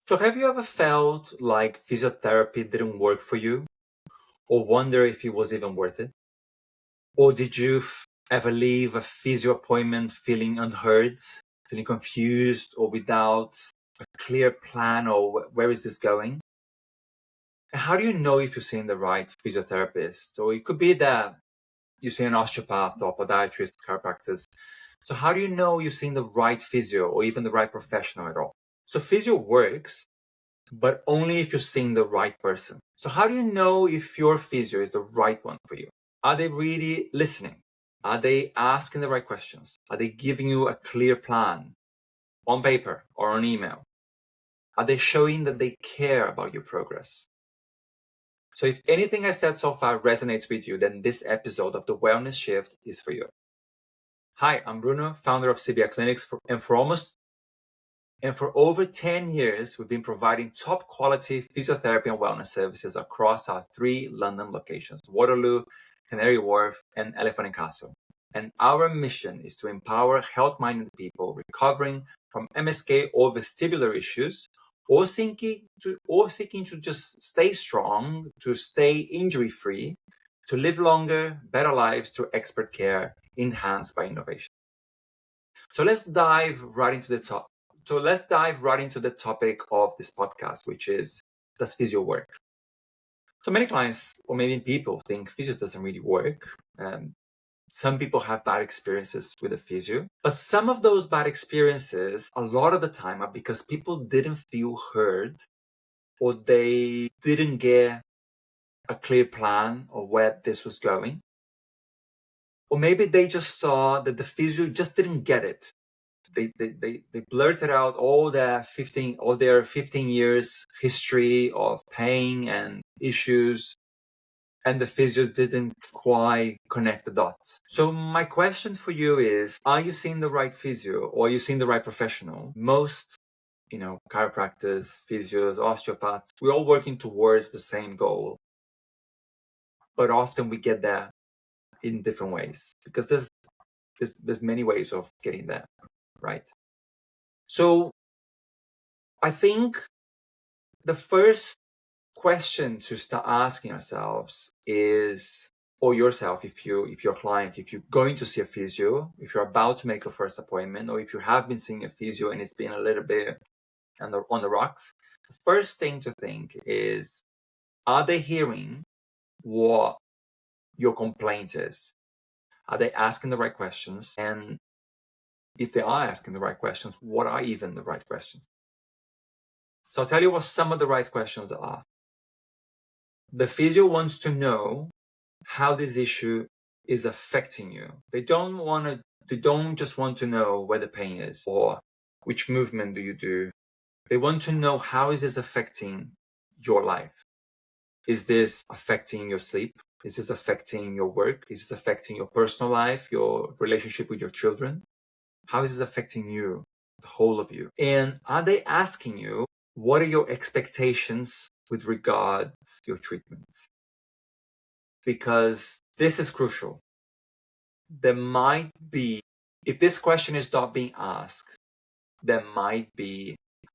So have you ever felt like physiotherapy didn't work for you or wonder if it was even worth it? Or did you ever leave a physio appointment feeling unheard, feeling confused or without a clear plan or where is this going? And how do you know if you're seeing the right physiotherapist? Or it could be that you're seeing an osteopath or podiatrist, chiropractor. So how do you know you're seeing the right physio or even the right professional at all? So physio works, but only if you're seeing the right person. So how do you know if your physio is the right one for you? Are they really listening? Are they asking the right questions? Are they giving you a clear plan on paper or on email? Are they showing that they care about your progress? So if anything I said so far resonates with you, then this episode of The Wellness Shift is for you. Hi, I'm Bruno, founder of CBR Clinics, and for over 10 years, we've been providing top quality physiotherapy and wellness services across our 3 London locations, Waterloo, Canary Wharf, and Elephant and Castle. And our mission is to empower health-minded people recovering from MSK or vestibular issues, or seeking to just stay strong, to stay injury-free, to live longer, better lives through expert care enhanced by innovation. So let's dive right into the topic of this podcast, which is, does physio work? So many clients or maybe people think physio doesn't really work. Some people have bad experiences with a physio, but some of those bad experiences, a lot of the time, are because people didn't feel heard or they didn't get a clear plan of where this was going. Or maybe they just thought that the physio just didn't get it. They blurted out all their 15 years history of pain and issues, and the physio didn't quite connect the dots. So my question for you is, are you seeing the right physio or are you seeing the right professional? Most, chiropractors, physios, osteopaths, we're all working towards the same goal, but often we get there in different ways because there's many ways of getting there, right? So I think the first question to start asking ourselves is, or yourself, if you're a client, if you're going to see a physio, if you're about to make a first appointment, or if you have been seeing a physio and it's been a little bit on the rocks, the first thing to think is, are they hearing what your complaint is? Are they asking the right questions? And if they are asking the right questions, what are even the right questions? So I'll tell you what some of the right questions are. The physio wants to know how this issue is affecting you. They don't just want to know where the pain is or which movement do you do. They want to know, how is this affecting your life? Is this affecting your sleep? Is this affecting your work? Is this affecting your personal life, your relationship with your children? How is this affecting you, the whole of you? And are they asking you, what are your expectations with regards to your treatments? Because this is crucial. There might be, if this question is not being asked, there might be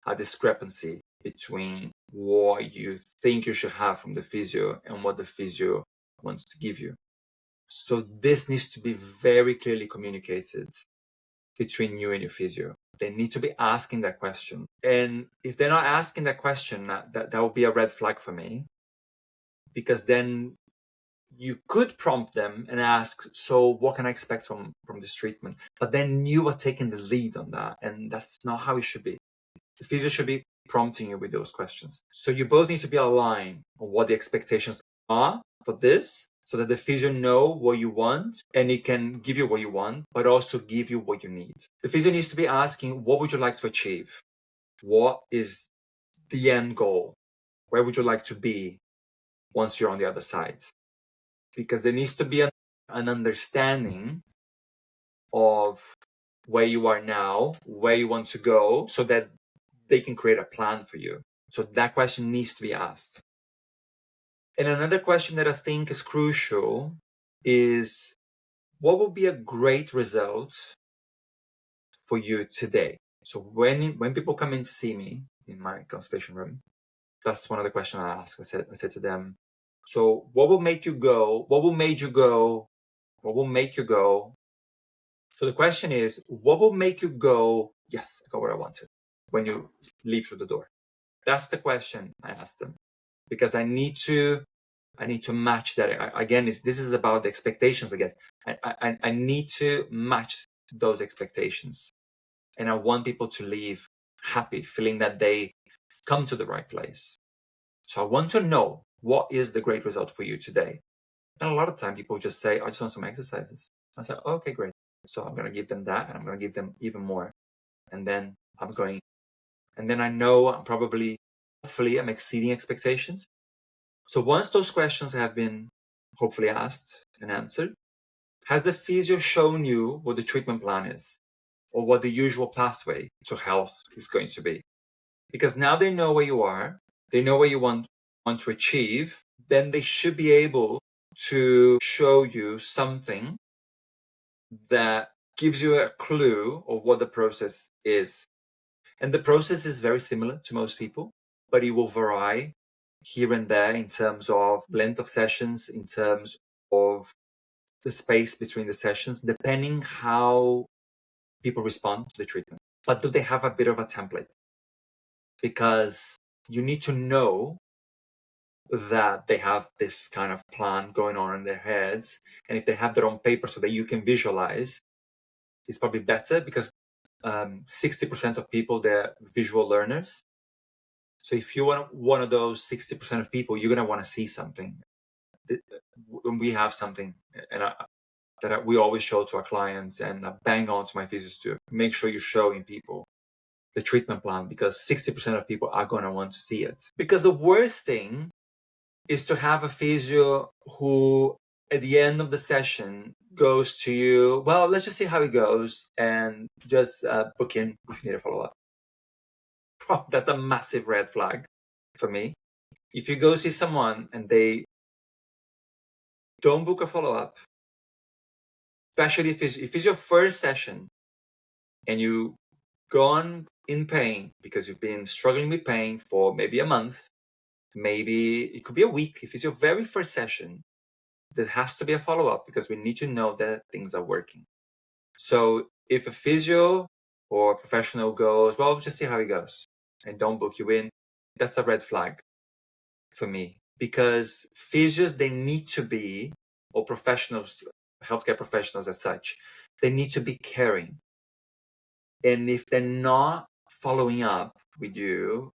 a discrepancy between what you think you should have from the physio and what the physio wants to give you. So this needs to be very clearly communicated between you and your physio. They need to be asking that question. And if they're not asking that question, that will be a red flag for me, because then you could prompt them and ask, so what can I expect from this treatment? But then you are taking the lead on that, and that's not how it should be. The physio should be prompting you with those questions. So you both need to be aligned on what the expectations are for this, so that the physio know what you want and it can give you what you want, but also give you what you need. The physio needs to be asking, what would you like to achieve? What is the end goal? Where would you like to be once you're on the other side? Because there needs to be an understanding of where you are now, where you want to go, so that they can create a plan for you. So that question needs to be asked. And another question that I think is crucial is, what would be a great result for you today? So when people come in to see me, in my consultation room. That's one of the questions I asked. I said to them, so what will make you go? What will make you go? What will make you go? So the question is, what will make you go, yes, I got what I wanted when you leave through the door? That's the question I asked them, because I need to match that. Again, this is about the expectations, I guess. I need to match those expectations. And I want people to leave happy, feeling that they come to the right place. So I want to know, what is the great result for you today? And a lot of time people just say, I just want some exercises. I say, okay, great. So I'm going to give them that, and I'm going to give them even more. And then and then I know hopefully I'm exceeding expectations. So once those questions have been hopefully asked and answered, has the physio shown you what the treatment plan is, or what the usual pathway to health is going to be? Because now they know where you are, they know what you want to achieve, then they should be able to show you something that gives you a clue of what the process is. And the process is very similar to most people, but it will vary here and there in terms of length of sessions, in terms of the space between the sessions, depending how people respond to the treatment. But do they have a bit of a template? Because you need to know that they have this kind of plan going on in their heads. And if they have their own paper so that you can visualize, it's probably better, because 60% of people, they're visual learners. So if you want one of those 60% of people, you're going to want to see something. When we have something, and that we always show to our clients, and I bang on to my physios to make sure you're showing people the treatment plan, because 60% of people are going to want to see it. Because the worst thing is to have a physio who at the end of the session goes to you, well, let's just see how it goes, and just book in if you need a follow-up. That's a massive red flag for me. If you go see someone and they don't book a follow-up, especially if it's your first session and you gone in pain because you've been struggling with pain for maybe a month, maybe it could be a week. If it's your very first session, there has to be a follow-up, because we need to know that things are working. So if a physio or a professional goes, well, just see how it goes, and don't book you in, that's a red flag for me. Because physios, they need to be, or professionals, healthcare professionals as such, they need to be caring. And if they're not following up with you,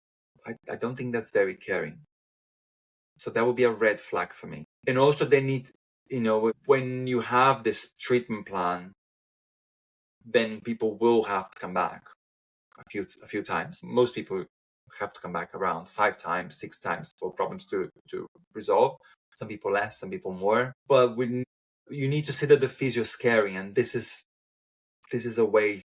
I don't think that's very caring. So that would be a red flag for me. And also they need, when you have this treatment plan, then people will have to come back a few times. Most people have to come back around 5 times, 6 times for problems to resolve. Some people less, some people more. But you need to see that the physio is caring, and this is a way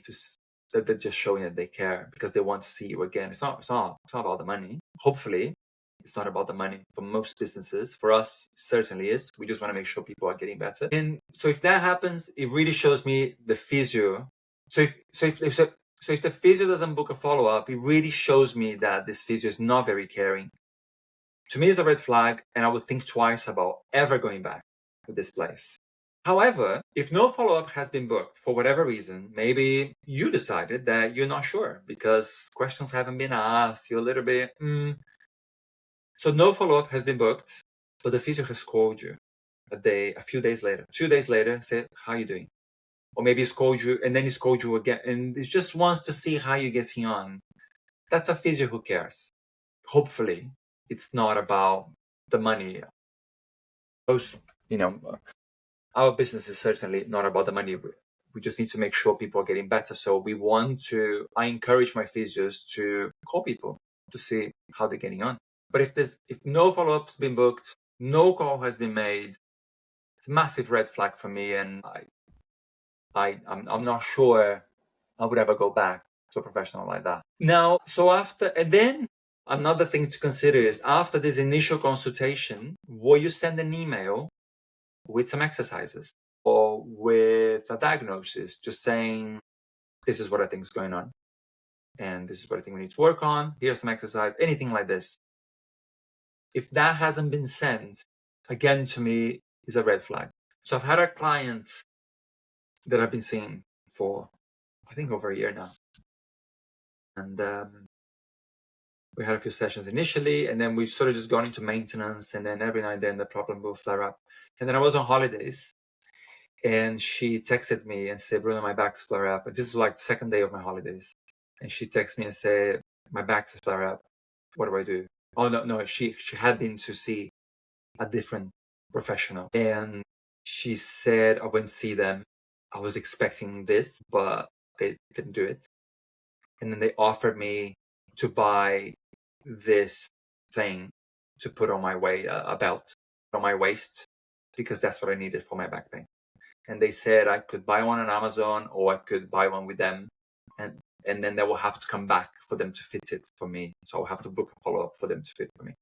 that they're just showing that they care, because they want to see you again. It's not about the money. Hopefully, it's not about the money for most businesses. For us, it certainly is. We just want to make sure people are getting better. And so if that happens, it really shows me the physio. So if the physio doesn't book a follow-up, it really shows me that this physio is not very caring. To me, it's a red flag, and I would think twice about ever going back to this place. However, if no follow-up has been booked for whatever reason, maybe you decided that you're not sure because questions haven't been asked, you're a little bit, So no follow-up has been booked, but the physio has called you a few days later, 2 days later, say, how are you doing? Or maybe he's called you, and then he's called you again, and he just wants to see how you're getting on. That's a physio who cares. Hopefully, it's not about the money. Most, our business is certainly not about the money. We just need to make sure people are getting better. So I encourage my physios to call people to see how they're getting on. But if no follow-up's been booked, no call has been made, it's a massive red flag for me, and I'm not sure I would ever go back to a professional like that. Now, and then another thing to consider is, after this initial consultation, will you send an email with some exercises or with a diagnosis, just saying, this is what I think is going on? and this is what I think we need to work on. Here's some exercise, anything like this. If that hasn't been sent, again, to me, is a red flag. So I've had a client that I've been seeing for, I think, over a year now. And we had a few sessions initially, and then we sort of just gone into maintenance, and then every now and then the problem will flare up. And then I was on holidays, and she texted me and said, Bruno, my back's flare up. This is like the second day of my holidays. And she texted me and said, my back's flare up. What do I do? Oh, no, she had been to see a different professional. And she said, I went to see them. I was expecting this, but they didn't do it. And then they offered me to buy this thing to put on my a belt on my waist, because that's what I needed for my back pain. And they said I could buy one on Amazon, or I could buy one with them, and then they will have to come back for them to fit it for me. So I'll have to book a follow-up for them to fit for me.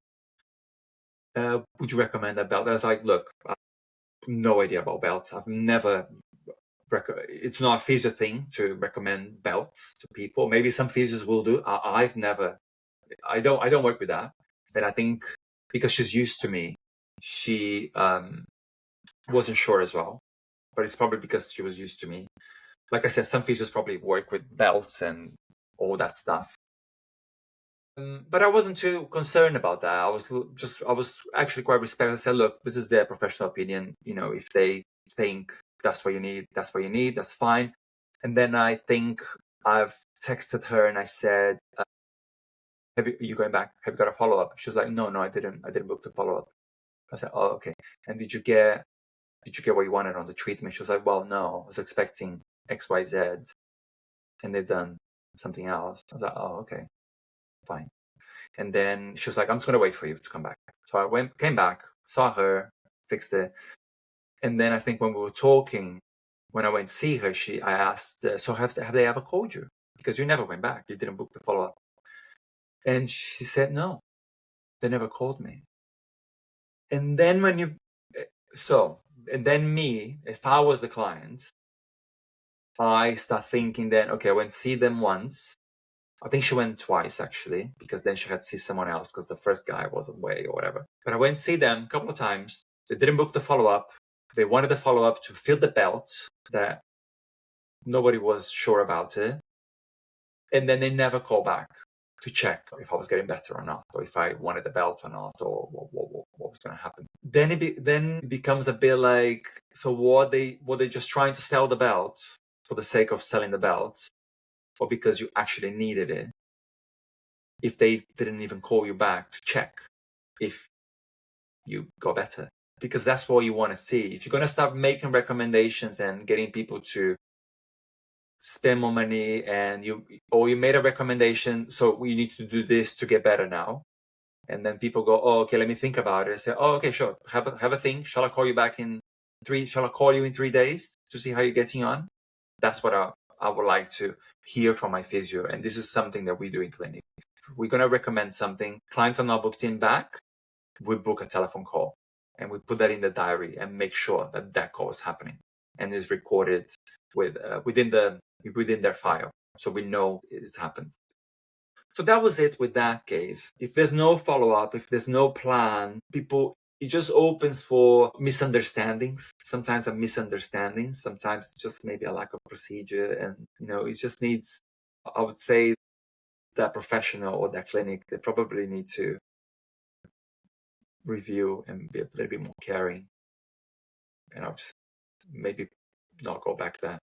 Would you recommend that belt? I was like, look, I have no idea about belts. I've never, it's not a physio thing to recommend belts to people. Maybe some physios will do. I've never, I don't work with that. And I think because she's used to me, she wasn't sure as well. But it's probably because she was used to me. Like I said, some physios probably work with belts and all that stuff. But I wasn't too concerned about that. I was actually quite respectful. I said, look, this is their professional opinion. You know, if they think that's what you need, that's what you need, that's fine. And then I think I've texted her and I said, are you going back? Have you got a follow-up? She was like, no, I didn't book the follow-up. I said, oh, okay. And did you get what you wanted on the treatment? She was like, well, no, I was expecting XYZ, and they've done something else. I was like, oh, okay, fine. And then she was like, I'm just going to wait for you to come back. So I came back, saw her, fixed it. And then I think when we were talking, when I went to see her, I asked, so have they ever called you? Because you never went back. You didn't book the follow-up. And she said, no, they never called me. And then and then me, if I was the client, I start thinking then, okay, I went to see them once. I think she went twice, actually, because then she had to see someone else because the first guy was away or whatever. But I went to see them a couple of times. They didn't book the follow-up. They wanted the follow-up to fill the belt that nobody was sure about it. And then they never called back to check if I was getting better or not, or if I wanted the belt or not, or what was going to happen. Then it becomes a bit like, so what they just trying to sell the belt for the sake of selling the belt, or because you actually needed it, if they didn't even call you back to check if you got better? Because that's what you want to see. If you're going to start making recommendations and getting people to spend more money, and you made a recommendation, so we need to do this to get better now, and then people go, oh, okay, let me think about it. I say, oh, okay, sure, have a think. Shall I call you back in 3 days to see how you're getting on? That's what I would like to hear from my physio. And this is something that we do in clinic. If we're going to recommend something, clients are not booked in back, we book a telephone call and we put that in the diary and make sure that call is happening and is recorded within their file, so we know it's happened. So that was it with that case. If there's no follow-up, if there's no plan, it just opens for misunderstandings. Sometimes a misunderstanding, sometimes it's just maybe a lack of procedure, and it just needs, I would say, that professional or that clinic, they probably need to review and be a little bit more caring, and I'll just maybe not go back there.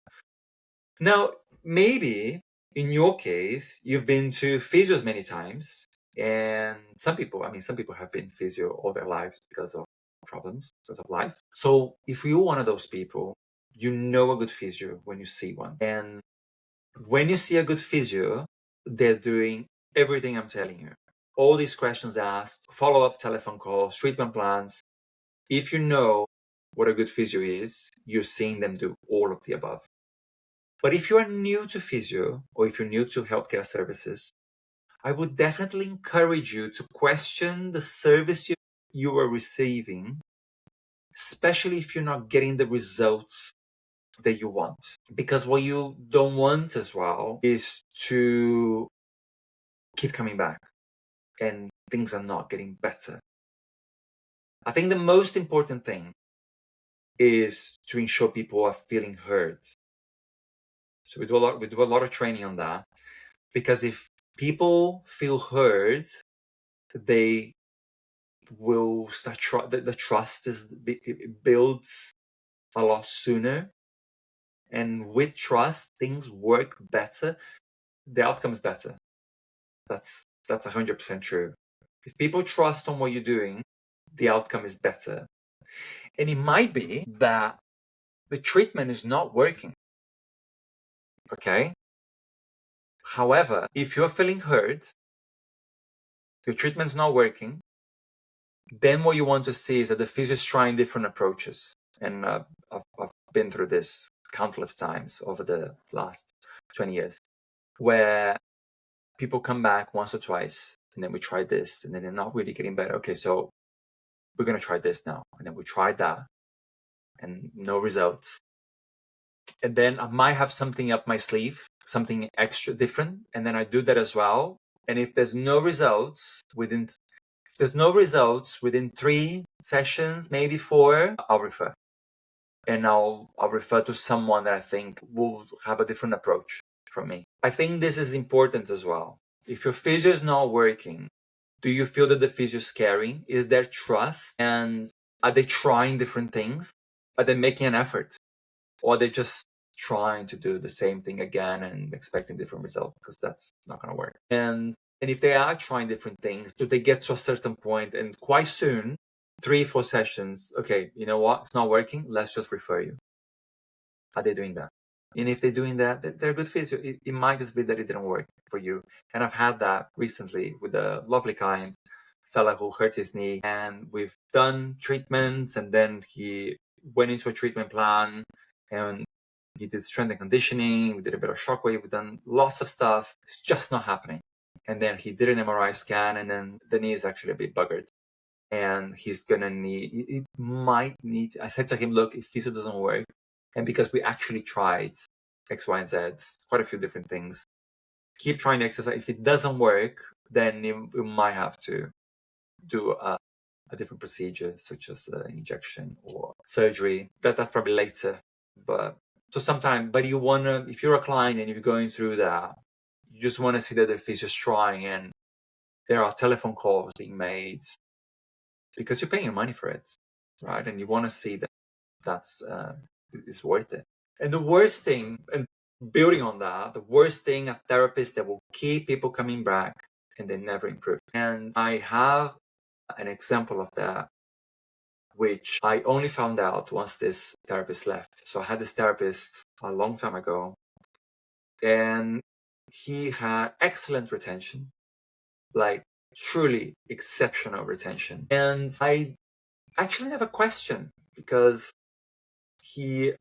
Now, maybe in your case, you've been to physios many times, and some people have been physio all their lives because of problems, because of life. So if you're one of those people, you know a good physio when you see one. And when you see a good physio, they're doing everything I'm telling you. All these questions asked, follow-up telephone calls, treatment plans. If you know what a good physio is, you're seeing them do all of the above. But if you are new to physio, or if you're new to healthcare services, I would definitely encourage you to question the service you are receiving, especially if you're not getting the results that you want. Because what you don't want as well is to keep coming back and things are not getting better. I think the most important thing is to ensure people are feeling heard. So we do a lot of training on that, because if people feel heard, they will start the trust it builds a lot sooner, and with trust things work better, the outcome is better. That's 100% true. If people trust on what you're doing, the outcome is better. And it might be that the treatment is not working, okay? However, if you're feeling heard, your treatment's not working, then what you want to see is that the physio is trying different approaches. And I've been through this countless times over the last 20 years, where people come back once or twice, and then we try this, and then they're not really getting better. Okay, so we're going to try this now. And then we try that, and no results. And then I might have something up my sleeve, something extra different, and then I do that as well. And if there's no results within 3 sessions, maybe 4, I'll refer. And I'll refer to someone that I think will have a different approach from me. I think this is important as well. If your physio is not working, do you feel that the physio is caring? Is there trust? And are they trying different things? Are they making an effort? Or are they just trying to do the same thing again and expecting different results? Because that's not going to work. And if they are trying different things, do they get to a certain point and quite soon, 3-4 sessions, okay, you know what? It's not working. Let's just refer you. Are they doing that? And if they're doing that, they're a good physio. It might just be that it didn't work for you. And I've had that recently with a lovely client, fella who hurt his knee, and we've done treatments, and then he went into a treatment plan, and he did strength and conditioning. We did a bit of shockwave. We've done lots of stuff. It's just not happening. And then he did an MRI scan, and then the knee is actually a bit buggered. And he's going to need, I said to him, look, if physio doesn't work, and because we actually tried X, Y, and Z, quite a few different things, keep trying the exercise. If it doesn't work, then you might have to do a different procedure, such as injection or surgery. That's probably later. But if you're a client and you're going through that, you just want to see that the physio is trying, and there are telephone calls being made because you're paying your money for it, right? And you want to see that that's is worth it. And the worst thing, and building on that, the worst thing, a therapist that will keep people coming back and they never improve. And I have an example of that, which I only found out once this therapist left. So I had this therapist a long time ago, and he had excellent retention, like truly exceptional retention. And I actually have a question, because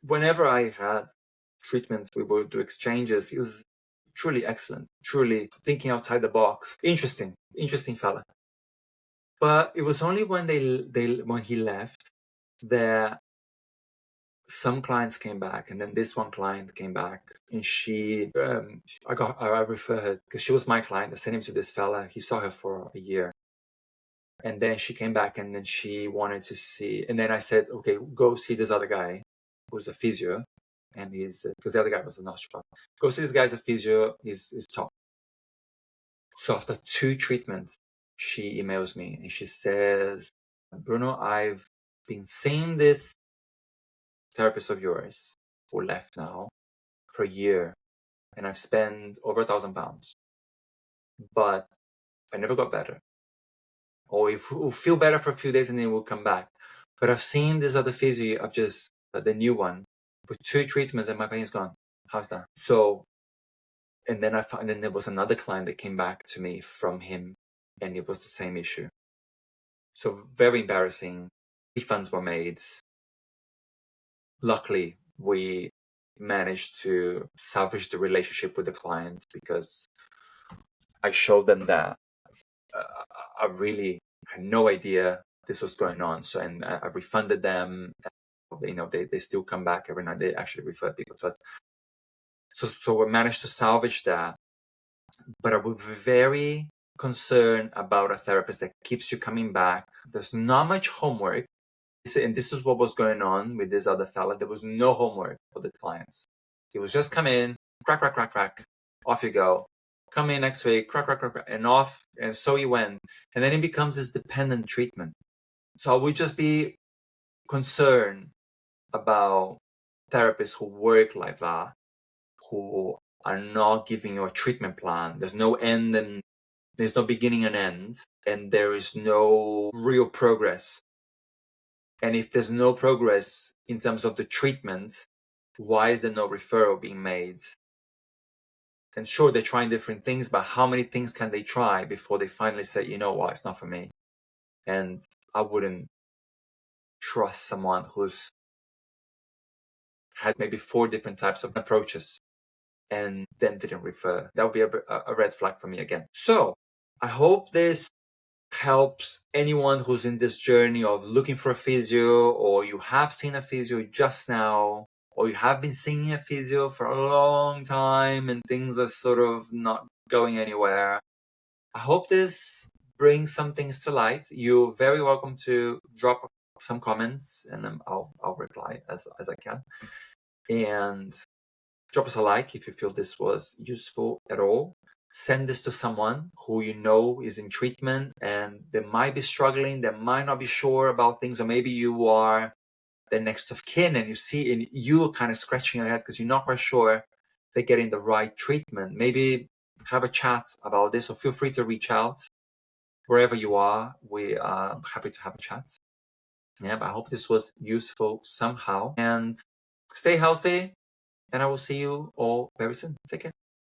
whenever I had treatment, we would do exchanges. He was truly excellent, truly thinking outside the box. Interesting fella. But it was only when when he left that some clients came back, and then this one client came back, and I refer her because she was my client. I sent him to this fella. He saw her for a year. And then she came back, and then she wanted to see, and then I said, okay, go see this other guy who's a physio, and he's, because the other guy was an osteopath. Go see this guy's a physio, he's top. So after 2 treatments, she emails me and she says, Bruno, I've been seeing this therapist of yours who left now for a year, and I've spent over £1,000, but I never got better. Or if we'll feel better for a few days and then we'll come back. But I've seen this other physio, the new one, with 2 treatments and my pain's gone. How's that? So, and then there was another client that came back to me from him, and it was the same issue. So very embarrassing. Refunds were made. Luckily, we managed to salvage the relationship with the client, because I showed them that I really had no idea this was going on. So, and I refunded them. They still come back every night. They actually refer people to us. So we managed to salvage that. but I would be very concerned about a therapist that keeps you coming back. There's not much homework. And this is what was going on with this other fella. There was no homework for the clients. He was just come in, crack, crack, crack, crack, off you go. Come in next week, crack, crack, crack, crack, and off. And so he went. And then it becomes this dependent treatment. So I would just be concerned about therapists who work like that, who are not giving you a treatment plan. There's no end and there's no beginning and end, and there is no real progress. And if there's no progress in terms of the treatment, why is there no referral being made? And sure, they're trying different things, but how many things can they try before they finally say, you know what, it's not for me? And I wouldn't trust someone who's had maybe 4 different types of approaches and then didn't refer. That would be a red flag for me again. So I hope this helps anyone who's in this journey of looking for a physio, or you have seen a physio just now, or you have been seeing a physio for a long time and things are sort of not going anywhere. I hope this brings some things to light. You're very welcome to drop some comments and then I'll reply as I can. And drop us a like if you feel this was useful at all. Send this to someone who you know is in treatment and they might be struggling, they might not be sure about things, or maybe you are the next of kin and you see and you're kind of scratching your head because you're not quite sure they're getting the right treatment. Maybe have a chat about this, or feel free to reach out wherever you are. We are happy to have a chat. Yeah, but I hope this was useful somehow, and stay healthy. And I will see you all very soon. Take care.